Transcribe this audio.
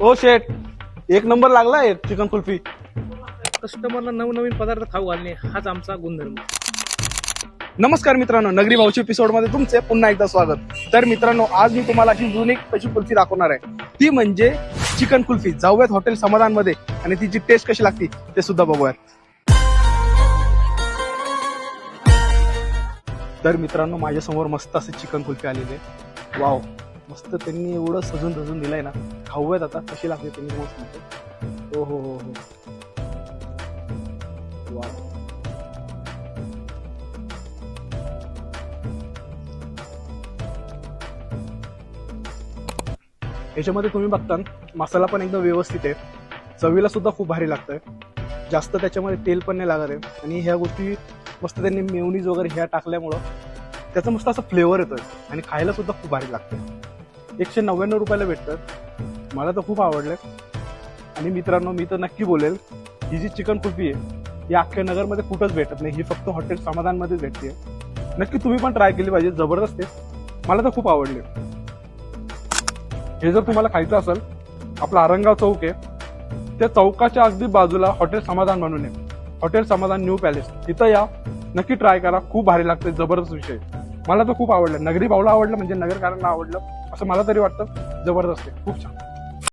ओ शेट, एक नंबर लागलाय चिकन कुल्फी. कस्टमरला नवनवीन पदार्थ खाऊ घालणे हाच आमचा गुणधर्म. नमस्कार मित्रांनो, नगरी भाऊची एपिसोड मध्ये तुमचे पुन्हा एकदा स्वागत. तर मित्रांनो, आज मी तुम्हाला अशी युनिक अशी कुल्फी दाखवणार आहे. ती म्हणजे चिकन कुल्फी. जाऊयात हॉटेल समाधान मध्ये आणि तिची टेस्ट कशी लागते ते सुद्धा बघूयात. तर मित्रांनो, माझ्या समोर मस्त असे चिकन कुल्फी आलेली आहे. वाव, मस्त त्यांनी एवढं सजून धजून दिलंय ना. खाऊयात आता कशी लागते त्यांनी मस्त. हो हो हो हो, वाव. याच्यामध्ये तुम्ही बघता मसाला पण एकदम व्यवस्थित आहे. चवीला सुद्धा खूप भारी लागतंय. जास्त त्याच्यामध्ये तेल पण नाही लागत आहे. आणि ह्या गोष्टी मस्त त्यांनी मेयोनीज वगैरे ह्या टाकल्यामुळं त्याचा मस्त असा फ्लेवर येतोय आणि खायला सुद्धा खूप भारी लागतंय. 199 रुपयाला भेटतं. मला तर खूप आवडलंय. आणि मित्रांनो, मी तर नक्की बोलेल, ही जी चिकन कुल्फी आहे ही अख्ख्या नगरमध्ये कुठंच भेटत नाही. ही फक्त हॉटेल समाधानमध्येच भेटते. नक्की तुम्ही पण ट्राय केली पाहिजे. जबरदस्त आहे. मला तर खूप आवडले. हे जर तुम्हाला खायचं असेल, आपला आरंगाव चौक आहे, त्या चौकाच्या अगदी बाजूला हॉटेल समाधान म्हणून आहे. हॉटेल समाधान न्यू पॅलेस. तिथं या, नक्की ट्राय करा. खूप भारी लागते. जबरदस्त विषय. मला तर खूप आवडलं. नगरी भाऊला आवडलं म्हणजे नगरकारांना आवडलं असं मला तरी वाटतं. जबरदस्त आहे, खूप छान.